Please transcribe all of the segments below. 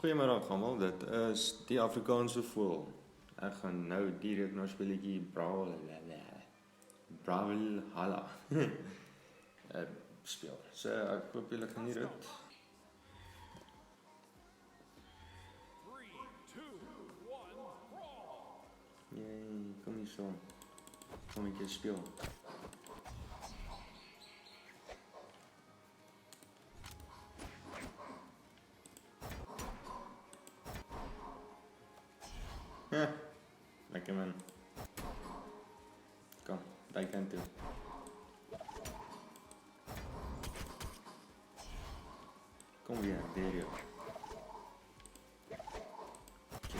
Goeiemôre almal, dit is die Afrikaanse voël. Ek gaan nou die rekenaarspelletjie Brawlhalla speel. So ek hoop julle geniet dit. Yay, kom hier so. Kom ek hier speel. Lekker man. Kom, daai kant toe. Kom weer, daar jy. Jy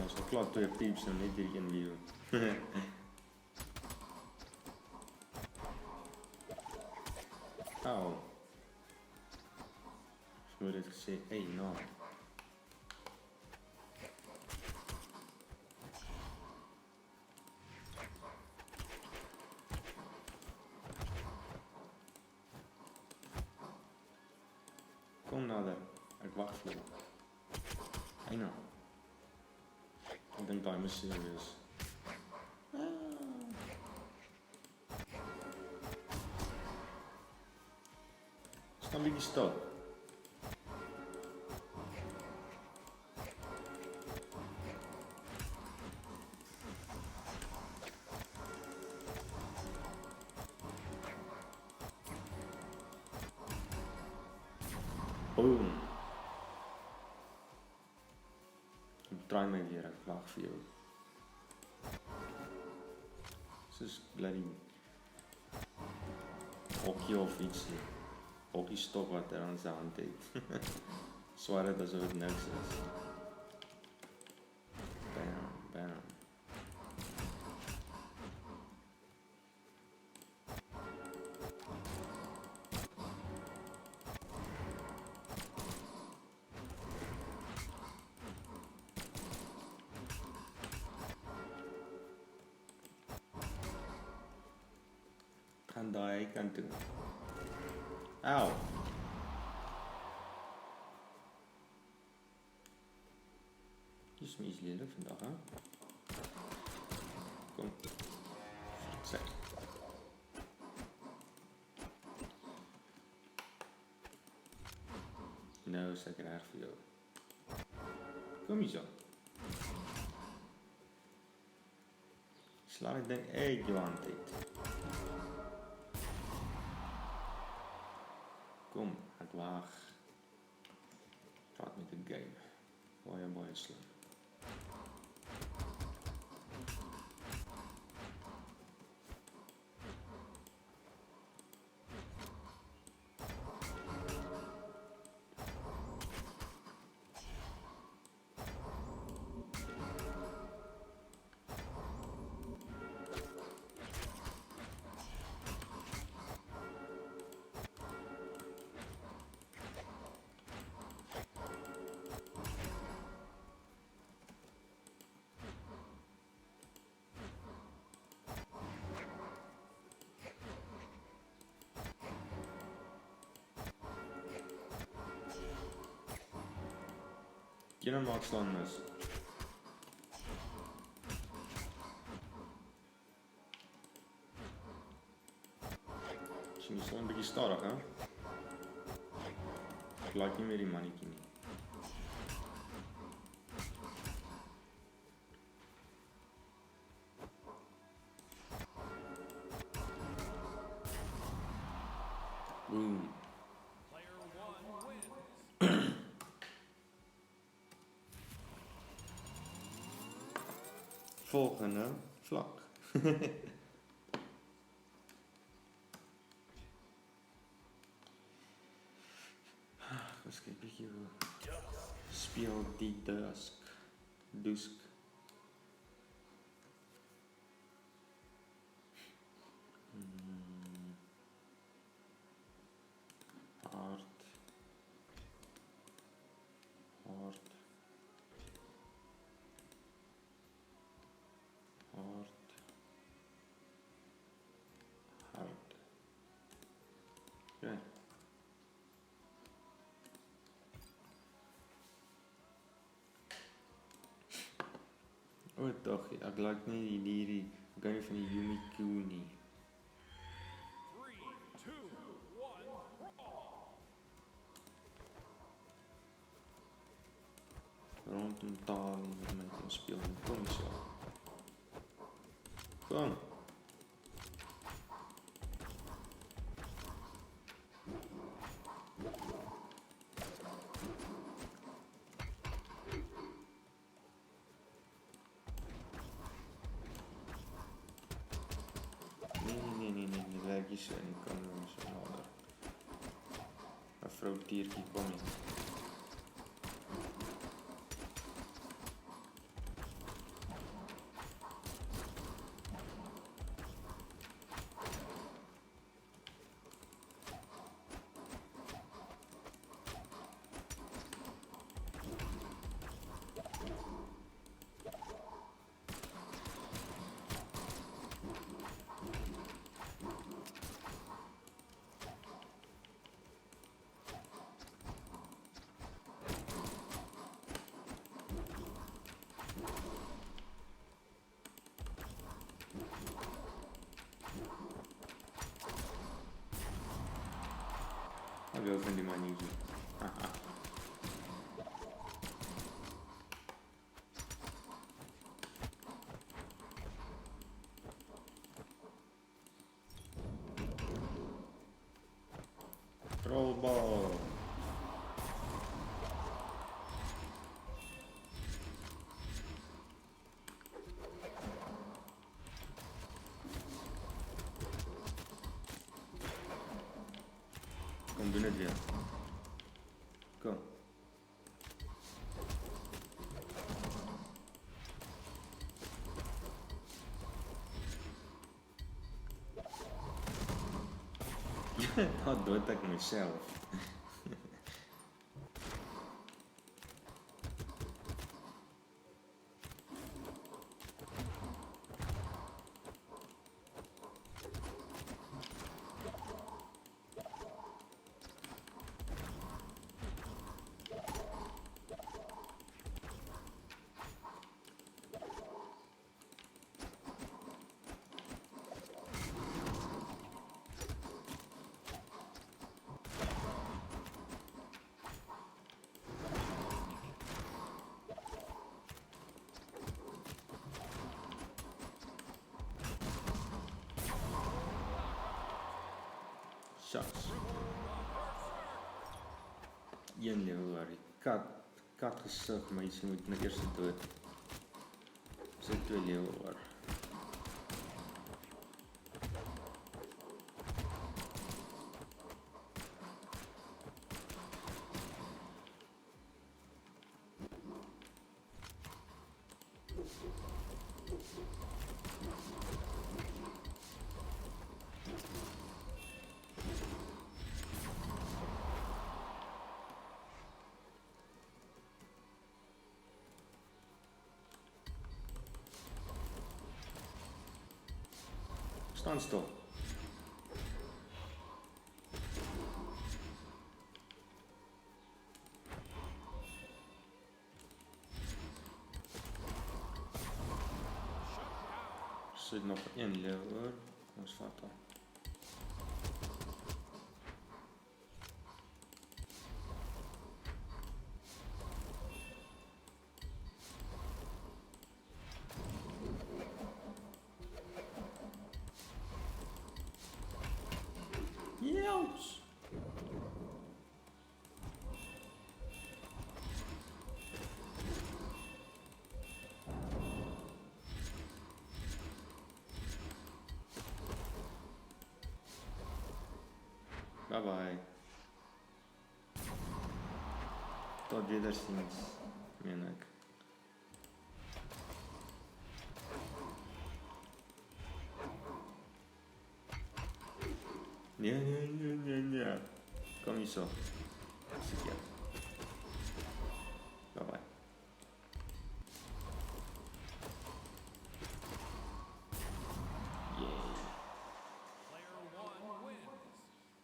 was al klaar 2 pieps en net hier een video. Au. Ek moet dit gesê, hey, no. Kom nader, ek wag vir jou. Hey nou. Ek dink daai moet serieus. Staan bietjie stil. Boom. Draai my weer, ek wag vir jou. Soos bloody hokkie of iets. Hokkie stok wat hy aan sy hand het. Swaar dit asof dit niks is. Bam, bam. Gaan daai kant toe. Au. Dis mis lelik vandag, hè? Kom. Sê. Nou is ek reg vir jou. Kom hier so. Slaan ek ding uit jou hand uit. Kom, ek wag. Praat met die game. Baie slim. Jy maak staan mis. Jy moet so 'n bietjie stadig, hè? Ek like nie meer die mannetjie nie. Boom. Volgende vlak. Ek kyk bietjie hoe speel die dusk. Hard. Hard. Okay. O, tog, ek like nie hierdie, ek hou nie van die Yumiko nie. 3, 2, 1. Rondom taal met my kan speel, kom so. Kom. Nee, werk jy so in die kamer so nader. Mevrou Tiertjie, kom hier. Ek hou van die manier. Haha. Rolbal. Kom, doen dit weer. Kom. Nou dood ek myself. Shucks. Een leeuw waar die kat gesig, maar jy moet net eers dood. Sit 2 leeuw waar. Staan stil. Sit nog 1 leeuw oor. Ons vat hom. Jeus! Bye bye. Tot wederziens, meen ek. Nee. Kom hier zo. Sit hier. Bye bye.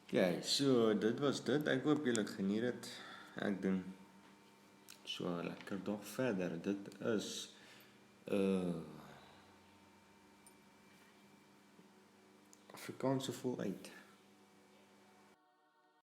Okay, so dit was dit. Ek hoop julle het geniet dit. Ek dink so lekker dag verder. Dit is Afrikaanse volheid.